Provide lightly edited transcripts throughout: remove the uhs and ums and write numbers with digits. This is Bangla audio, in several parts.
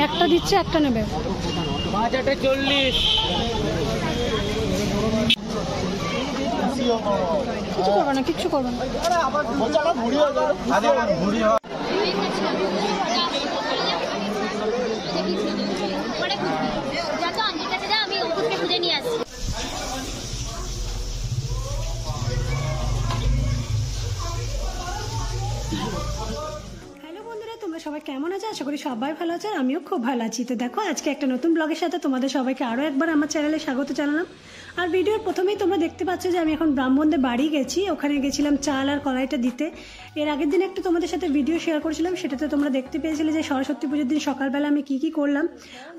একটা দিচ্ছে, একটা নেবে। 5-8-40 কিছু করবে না, কিচ্ছু করবে না। তোমরা সবাই কেমন আছো? আশা করি সবাই ভালো আছে, আমিও খুব ভালো আছি। তো দেখো, আজকে একটা নতুন ব্লগের সাথে তোমাদের সবাইকে আরও একবার আমার চ্যানেলে স্বাগত জানালাম। আর ভিডিওর প্রথমেই তোমরা দেখতে পাচ্ছ যে আমি এখন ব্রাহ্মণদের বাড়ি গেছি, ওখানে গেছিলাম চাল আর কলাইটা দিতে। এর আগের দিন একটু তোমাদের সাথে ভিডিও শেয়ার করেছিলাম, সেটাতে তোমরা দেখতে পেয়েছিলে যে সরস্বতী পুজোর দিন সকালবেলা আমি কী করলাম।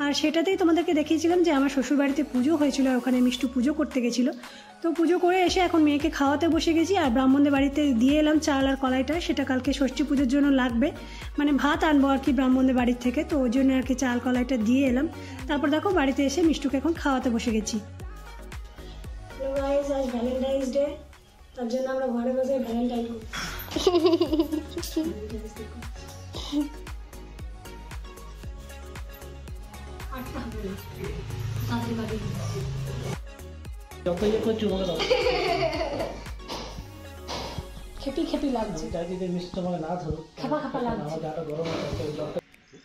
আর সেটাতেই তোমাদেরকে দেখিয়েছিলাম যে আমার শ্বশুর বাড়িতে পুজো হয়েছিল, আর ওখানে মিষ্টু পুজো করতে গেছিলো। তো পুজো করে এসে এখন মেয়েকে খাওয়াতে বসে গেছি, আর ব্রাহ্মণদের বাড়িতে দিয়ে এলাম চাল আর কলাইটা। সেটা কালকে ষষ্ঠী পুজোর জন্য লাগবে, মানে ভাত আনবো আর কি ব্রাহ্মণদের বাড়ির থেকে, তো ওই জন্য আর কি চাল কলাইটা দিয়ে এলাম। তারপর দেখো বাড়িতে এসে মিষ্টুকে এখন খাওয়াতে বসে গেছি। হ্যালো গাইস, আজ ভ্যালেন্টাইন্স ডে, তার জন্য আমরা ঘরে বসে ভ্যালেন্টাইন করছি। খেপি খেপি লাগছে, খাপা খাপা লাগছে।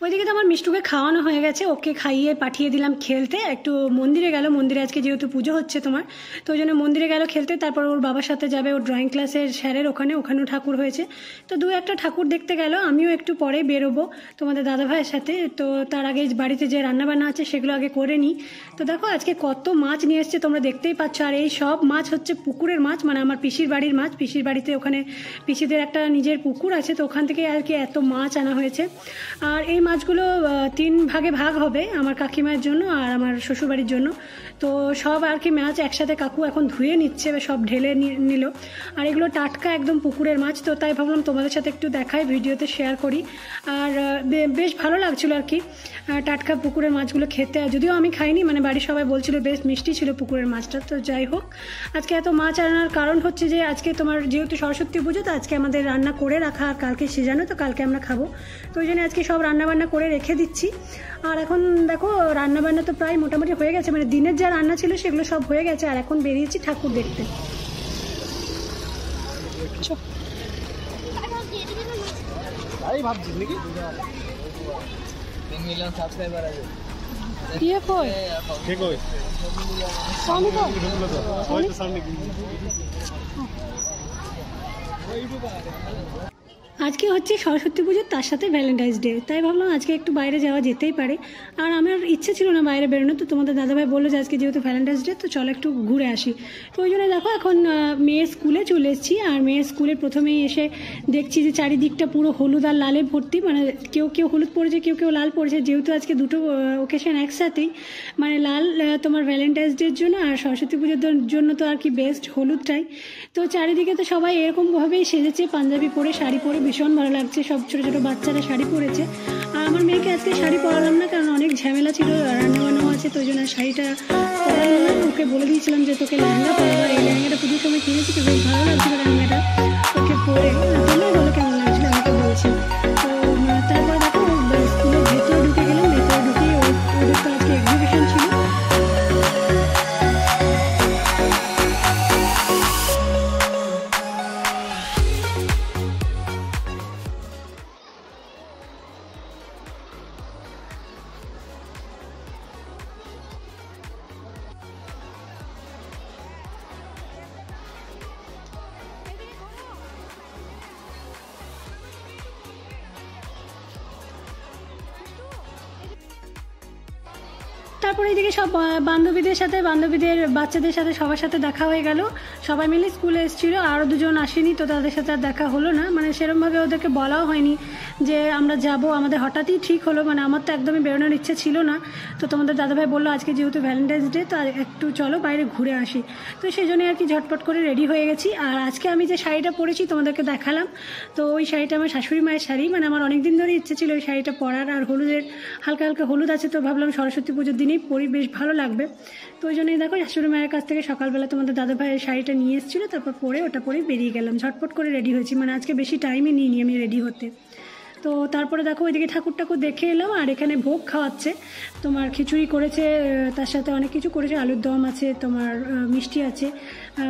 ওইদিকে তো আমার মিষ্টুকে খাওয়ানো হয়ে গেছে, ওকে খাইয়ে পাঠিয়ে দিলাম খেলতে। একটু মন্দিরে গেল, মন্দিরে আজকে যেহেতু পুজো হচ্ছে তোমার, তো ওই জন্য মন্দিরে গেল খেলতে। তারপর ওর বাবার সাথে যাবে ওর ড্রয়িং ক্লাসের স্যারের ওখানেও ঠাকুর হয়েছে, তো দু একটা ঠাকুর দেখতে গেল। আমিও একটু পরে বেরোবো তোমাদের দাদাভাইয়ের সাথে, তো তার আগে বাড়িতে যে রান্নাবান্না আছে সেগুলো আগে করে নিই। তো দেখো আজকে কত মাছ নিয়ে এসছে তোমরা দেখতেই পাচ্ছ, আর এই সব মাছ হচ্ছে পুকুরের মাছ, মানে আমার পিসির বাড়ির মাছ। পিসির বাড়িতে ওখানে পিসিদের একটা নিজের পুকুর আছে, তো ওখান থেকে আর কি এত মাছ আনা হয়েছে। আর এই মাছগুলো 3 ভাগে ভাগ হবে, আমার কাকিমার জন্য আর আমার শ্বশুরবাড়ির জন্য। তো সব আর কি মাছ একসাথে কাকু এখন ধুয়ে নিচ্ছে, সব ঢেলে নিল। আর এগুলো টাটকা একদম পুকুরের মাছ, তো তাই ভাবলাম তোমাদের সাথে একটু দেখাই, ভিডিওতে শেয়ার করি। আর বেশ ভালো লাগছিল আর কি টাটকা পুকুরের মাছগুলো খেতে। যদিও আমি খাইনি, মানে বাড়ির সবাই বলছিল বেশ মিষ্টি ছিল পুকুরের মাছটা। তো যাই হোক, আজকে এত মাছ আনার কারণ হচ্ছে যে আজকে তোমার যেহেতু সরস্বতী পুজো, তো আজকে আমাদের রান্না করে রাখা, আর কালকে সেজানো, তো কালকে আমরা খাবো। তো ওই জন্য আজকে সব রান্নাবান্না করে রেখে দিচ্ছি। আর এখন দেখো রান্নাবান্না তো প্রায় মোটামুটি হয়ে গেছে, মানে দিনের যা রান্না ছিল সেগুলো সব হয়ে গেছে। আর এখন বেরিয়েছি ঠাকুর দেখতে। আজকে হচ্ছে সরস্বতী পুজো, তার সাথে ভ্যালেন্টাইন্স ডে, তাই ভাবলাম আজকে একটু বাইরে যাওয়া যেতেই পারে। আর আমার ইচ্ছে ছিল না বাইরে বেরোনো, তো তোমাদের দাদাভাই বললো যে আজকে যেহেতু ভ্যালেন্টাইন্স ডে, তো চলো একটু ঘুরে আসি। তো ওই জন্য দেখো এখন মেয়ের স্কুলে চলে এসেছি। আর মেয়ের স্কুলে প্রথমেই এসে দেখছি যে চারিদিকটা পুরো হলুদ আর লালে ভর্তি, মানে কেউ হলুদ পড়েছে, কেউ লাল পড়েছে, যেহেতু আজকে দুটো ওকেশন একসাথেই, মানে লাল তোমার ভ্যালেন্টাইন্স ডের জন্য, আর সরস্বতী পুজোর জন্য তো আর কি বেস্ট হলুদটাই। তো চারিদিকে তো সবাই এরকমভাবেই সেজেছে, পাঞ্জাবি পরে শাড়ি পরে, ভীষণ ভালো লাগছে। সব ছোটো ছোটো বাচ্চারা শাড়ি পরেছে। আর আমার মেয়েকে আজকে শাড়ি পরালাম না, কারণ অনেক ঝামেলা ছিল, রান্নাবান্নাও আছে, তো ওই জন্য শাড়িটা পরালাম না। ওকে বলে দিয়েছিলাম যে তোকে লেহেঙ্গা পরাবো। এই লেহেঙ্গাটা পুজোর সময় কিনেছি, তো বেশ ভালো লাগছিল লেহেঙ্গাটা ওকে পরে। তোমরা বলো কেমন লাগছিল, আমাকে বলছি। তো তারপর দেখো স্কুলের ভেতরে ঢুকে গেলাম, ভেতরে ঢুকে ওদের তো আজকে এক্সিবিশন ছিল। তারপরে এইদিকে সব বান্ধবীদের সাথে, বান্ধবীদের বাচ্চাদের সাথে সবার সাথে দেখা হয়ে গেল। সবাই মিলে স্কুলে এসেছিলো, আরও দুজন আসেনি, তো তাদের সাথে আর দেখা হলো না। মানে সেরকমভাবে ওদেরকে বলাও হয়নি যে আমরা যাব, আমাদের হঠাৎই ঠিক হলো। মানে আমার তো একদমই বেরোনোর ইচ্ছে ছিল না। তো তোমাদের দাদাভাই বললো আজকে যেহেতু ভ্যালেন্টাইন্স ডে, তো একটু চলো বাইরে ঘুরে আসি। তো সেই জন্যই আর কি ঝটপট করে রেডি হয়ে গেছি। আর আজকে আমি যে শাড়িটা পরেছি তোমাদেরকে দেখালাম, তো ওই শাড়িটা আমার শাশুড়ি মায়ের শাড়ি, মানে আমার অনেক দিন ধরে ইচ্ছে ছিল ওই শাড়িটা পরার। আর হলুদের হালকা হালকা হলুদ আছে, তো ভাবলাম সরস্বতী পুজোর দিনেই পরি, বেশ ভালো লাগবে। তো ওই জন্যই দেখো শাশুড়ি মায়ের কাছ থেকে সকালবেলা তোমাদের দাদাভাইয়ের শাড়িটা নিয়ে এসেছিলো, তারপর পরে ওটা পরেই বেরিয়ে গেলাম। ঝটপট করে রেডি হয়েছি, মানে আজকে বেশি টাইমই নিইনি আমি রেডি হতে। তো তো তারপরে দেখো ওইদিকে ঠাকুর দেখে এলাম, আর এখানে ভোগ খাওয়াচ্ছে। তোমার খিচুড়ি করেছে, তার সাথে অনেক কিছু করেছে, আলুর দম আছে, তোমার মিষ্টি আছে,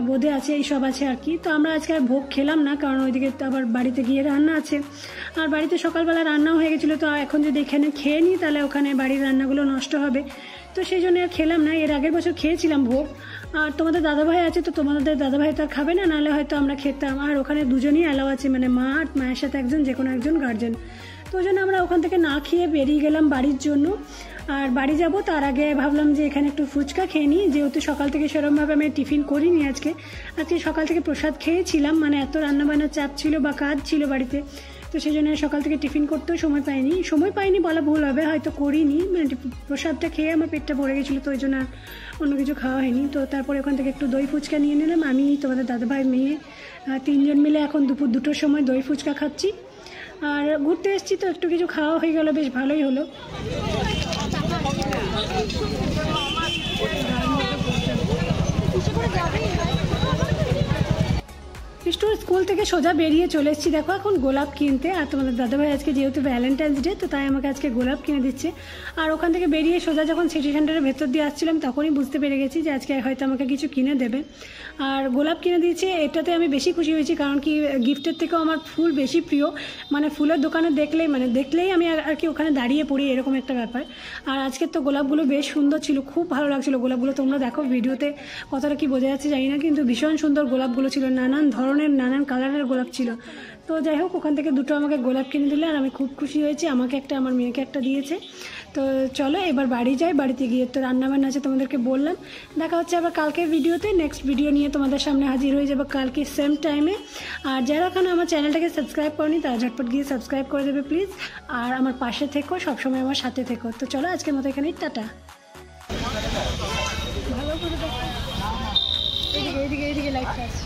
বোঁদে আছে, এইসব আছে আর কি। তো আমরা আজকে আর ভোগ খেলাম না, কারণ ওইদিকে আবার বাড়িতে গিয়ে রান্না আছে, আর বাড়িতে সকালবেলা রান্নাও হয়ে গেছিলো। তো এখন যদি এখানে খেয়ে নিই তাহলে ওখানে বাড়ির রান্নাগুলো নষ্ট হবে, তো সেই জন্য আর খেলাম না। এর আগের বছর খেয়েছিলাম ভোগ। আর তোমাদের দাদাভাই আছে, তো তোমাদের দাদাভাই তো আর খাবে না, নাহলে হয়তো আমরা খেতাম। আর ওখানে দুজনই অ্যালাউ আছে, মানে মা আর মায়ের সাথে একজন, যে কোনো একজন গার্জেন। তো ওই জন্য আমরা ওখান থেকে না খেয়ে বেরিয়ে গেলাম বাড়ির জন্য। আর বাড়ি যাব তার আগে ভাবলাম যে এখানে একটু ফুচকা খেয়ে নিই, যেহেতু সকাল থেকে সেরকমভাবে আমি টিফিন করিনি আজকে সকাল থেকে প্রসাদ খেয়েছিলাম, মানে এত রান্নাবান্নার চাপ ছিল বা কাজ ছিল বাড়িতে, তো সেই জন্য সকাল থেকে টিফিন করতেও সময় পাইনি বলা ভুল হবে, হয়তো করিনি, মানে প্রসাদটা খেয়ে আমার পেটটা ভরে গেছিলো, তো ওই জন্য আর অন্য কিছু খাওয়া হয়নি। তো তারপরে ওখান থেকে একটু দই ফুচকা নিয়ে নিলাম। আমি, তোমাদের দাদাভাই, মেয়ে, 3 জন মিলে এখন দুপুর 2টোর সময় দই ফুচকা খাচ্ছি। আর ঘুরতে এসেছি তো একটু কিছু খাওয়া হয়ে গেল, বেশ ভালোই হলো। মিষ্টুর স্কুল থেকে সোজা বেরিয়ে চলে এসেছি দেখো এখন গোলাপ কিনতে। আর তোমাদের দাদাভাই আজকে যেহেতু ভ্যালেন্টাইন্স ডে, তো তাই আমাকে আজকে গোলাপ কিনে দিচ্ছে। আর ওখান থেকে বেরিয়ে সোজা যখন সিটি সেন্টারের ভেতর দিয়ে আসছিলাম তখনই বুঝতে পেরে গেছি যে আজকে হয়তো আমাকে কিছু কিনে দেবে। আর গোলাপ কিনে দিয়েছে, এটাতে আমি বেশি খুশি হয়েছি, কারণ কি গিফটের থেকেও আমার ফুল বেশি প্রিয়। মানে ফুলের দোকানে দেখলেই আমি আর কি ওখানে দাঁড়িয়ে পড়ি, এরকম একটা ব্যাপার। আর আজকের তো গোলাপগুলো বেশ সুন্দর ছিল, খুব ভালো লাগছিলো গোলাপগুলো। তোমরা দেখো ভিডিওতে কতটা কি বোঝা যাচ্ছে জানি না, কিন্তু ভীষণ সুন্দর গোলাপগুলো ছিল, নানান ধরনের নানান কালারের গোলাপ ছিল। তো যাই হোক, ওখান থেকে 2টো আমাকে গোলাপ কিনে দিলে, আর আমি খুব খুশি হয়েছি। আমাকে একটা, আমার মেয়েকে একটা দিয়েছে। তো চলো এবার বাড়ি যাই, বাড়িতে গিয়ে তো রান্নাবান্না আছে তোমাদেরকে বললাম। দেখা হচ্ছে আবার কালকের ভিডিওতে, নেক্সট ভিডিও নিয়ে তোমাদের সামনে হাজির হয়ে যাবো কালকে সেম টাইমে। আর যারা এখনো আমার চ্যানেলটাকে সাবস্ক্রাইব করনি তারা ঝটপট গিয়ে সাবস্ক্রাইব করে দেবে প্লিজ। আর আমার পাশে থেকো, সবসময় আমার সাথে থেকো। তো চলো আজকের মতো এখানেই টাটা। ভালো করে দেখো, এইদিকে লাইটটা আছে,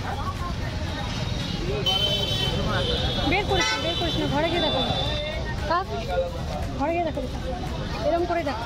বের করিস না, ঘরে গিয়ে দেখো, ঘরে গিয়ে দেখো, এরকম করে দেখো।